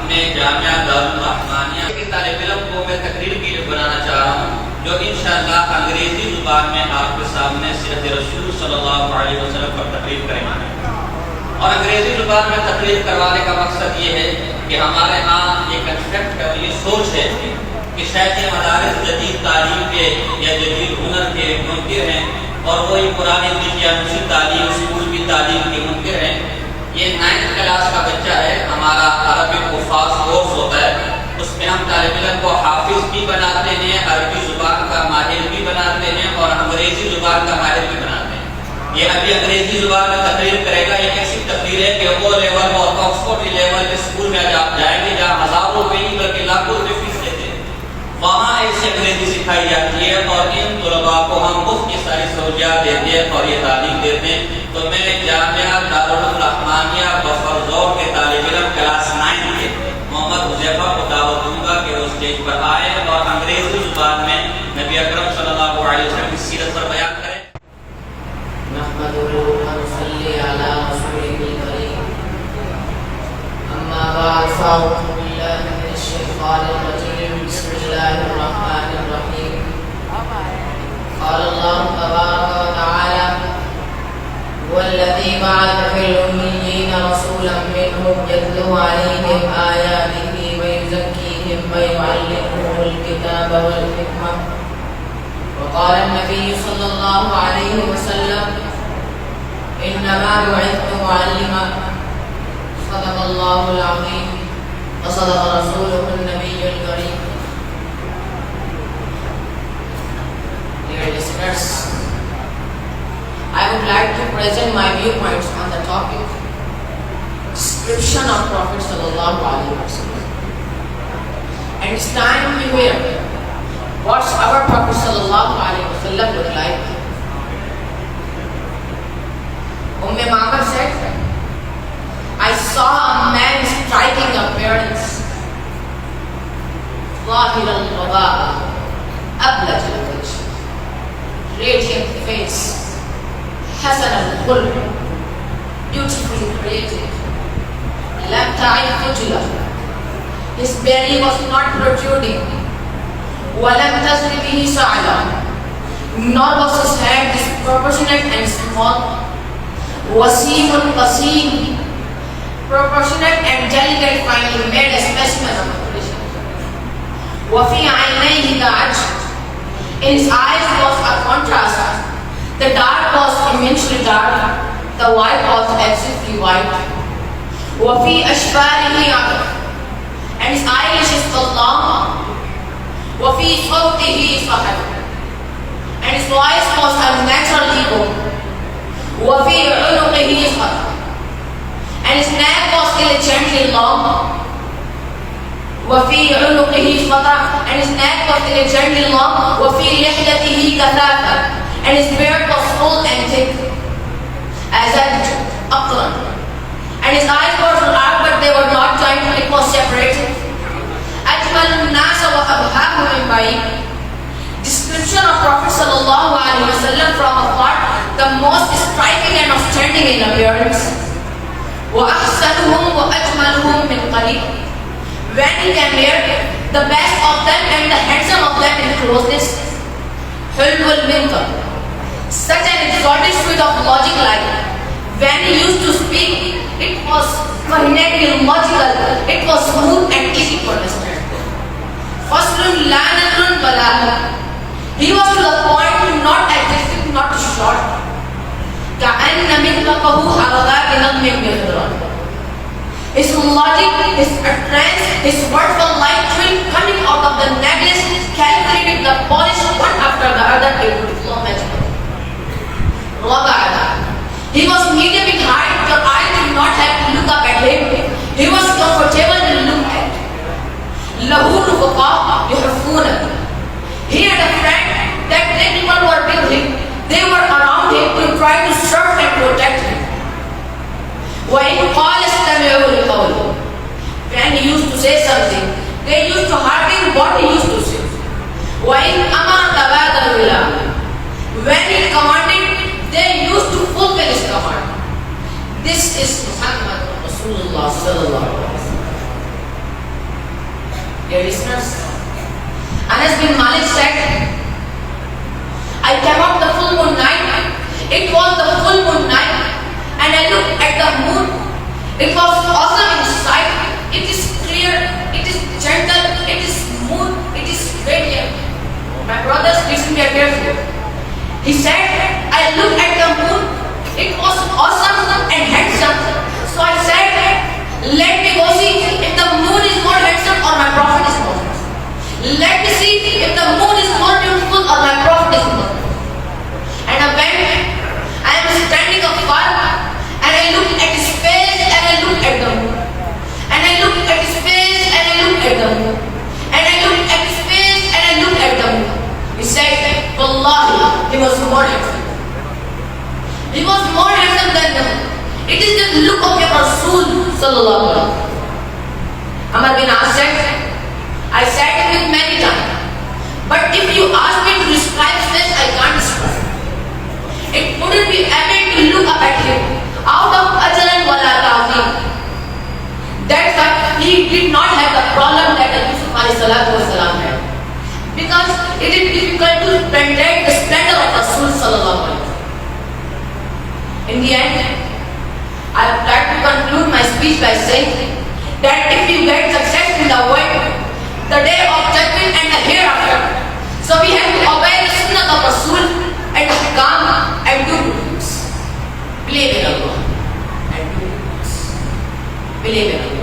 اپنے جامعہ دارالرحمانیہ کے طالب علم کو میں تقریر کے لیے بنانا چاہ رہا ہوں، جو انشاءاللہ انگریزی زبان میں آپ کے سامنے سیرت رسول صلی اللہ علیہ وسلم پر تقریر کریں گے۔ اور انگریزی زبان میں تقریر کروانے کا مقصد یہ ہے کہ ہمارے ہاں یہ کنسیپٹ ہے اور یہ سوچ ہے کہ شاید یہ مدارس جدید تعلیم کے یا جدید ہنر کے منکر ہیں اور وہی پرانے دقیانوسی تعلیم اسکول کی تعلیم کے منکر ہیں۔ یہ 9th کلاس کا بچہ ہے، ہمارا عربی حفاظ کورس ہوتا ہے، اس میں ہم طالب علم کو حافظ بھی بناتے ہیں، عربی زبان کا ماہر بھی بناتے ہیں اور انگریزی زبان کا ماہر بھی بناتے ہیں۔ یہ ابھی انگریزی زبان میں تقریر کرے گا، یہ ایسی تقریر ہے کہ وہ لیول اور آکسفورڈ لیول کے اسکول میں آپ جائیں گے جہاں ہزاروں روپے نہیں بلکہ لاکھوں روپے فیس لیتے ہیں، وہاں ایسی انگریزی سکھائی جاتی ہے اور ان طلباء کو ہم مفت کی ساری سہولیات دیتے ہیں اور یہ تعلیم دیتے ہیں۔ تو میں جامعہ دارالرحمانیہ بہترین کے طالب علم کلاس 9 کے محمد حذیفہ کو دعوت دوں گا کہ وہ اسٹیج پر آئے اور انگریزی زبان میں نبی اکرم صلی اللہ علیہ وسلم کی سیرت پر بیان کریں۔ نحمده ونصلي على رسوله الكريم أما بعد فأعوذ بالله من الشيطان الرجيم بسم الله الرحمن الرحيم قال الله تبارك وتعالى هو الذي بعث في الأميين رسولا منهم يتلو عليهم آياته ويزكيهم ويعلمهم الكتاب والحكمة وقال النبي صلى الله عليه وسلم إنما بعثت معلما صدق الله العظيم وصدق رسوله النبي الكريم. Dear listeners, I would like to present my viewpoints on the topic description of Prophet sallallahu alaihi wasallam. And it's time to hear what's our Prophet sallallahu alaihi wasallam look like. Ma'bad said, I saw a man striking appearance, ظاهر الغباء, أبلج الوجه, radiant face, حسن الخلق, beautifully created, لم تعد خجلة, his belly was not protruding, ولم تزر به سعلة, nor was his head disproportionate and small, Waseem قسيم, proportionate and delicate, finely made a specimen of proportion. وفي عينيه كعج, in his eyes was a contrast. The dark was immensely dark, the white was excessively white. وفي أشفاره عقل, and his eyelashes were long. وفي صوته صحب, and his voice was unnaturally low. وفي عنقه صحب, and his neck was illegitimately long. وفي عنقه صحب, and his neck was illegitimately long. وفي لحيته كثافة, and his beard was full and thick, as أقرن, and his eyes were large but they were not joined, it was separated. أجمل الناس وأبهاهم من بعيد. Description of Prophet sallallahu alaihi wasallam from afar, the most striking and outstanding in appearance. وأحسنهم وأجملهم من قريب. When he came near, the best of them and the handsome of them in closeness. حلو المنطق, such an exotic suite of logic like. When he used to speak, it was coherently logical, it was smooth and easy to understand. Faslun la nadrun balagha, he was to the point, not excessive, not short. كأن منطقه حلقة بنظم بخضران. His logic, his utterance, his words were like twin coming out of the necklace, calculated the polish one after the other, it would flow magically. He was medium in height, your eyes did not have to look up at him. He was comfortable to look at. له رفقاء يحفونه. He had a friend that they people were with him. They were around him to try to serve and protect him. وإن قال استمعوا لقوله. When he used to say something, they used to hearken what he used to say. وإن أمر تبادلوا إليه. When he commanded, they used to fulfill his command. This is Muhammad Rasulullah sallallahu alaihi wasallam. Dear listeners, Anas bin Malik said, I came out the full moon night. It was the full moon night, and I looked at the moon. It was awesome in sight. It is clear, it is gentle, it is smooth, it is radiant. My brothers, listen very carefully. He said, I looked at the moon. It was awesome and handsome. So I said, let me go see if the moon is more handsome or my prophet is more handsome. Let me see if the moon is more beautiful or my prophet is more beautiful. And I went. I am standing afar, and I look at his face, and I look at the moon. And I look at his face, and I look at the moon. And I look at his face, and I look at the moon. He said, Wallahi, he was more handsome. He was more handsome than the moon. It is the look of your Rasul sallallahu alaihi wasallam. Amr bin As said, I said it many times, but if you ask me to describe this, I can't describe. It wouldn't be able to look up at him out of ajran wala ta'zim. That's why he did not have the problem that Yusuf alayhi salatu wasalam had, because it is difficult to penetrate the splendor of Rasul sallallahu alaihi wasallam. In the end, I would like to conclude my speech by saying that if you get success in the world, the day of judgment and the hereafter, so we have to obey the sunnah of Rasul and come and do good things. Believe in Allah and do good things. Believe in Allah.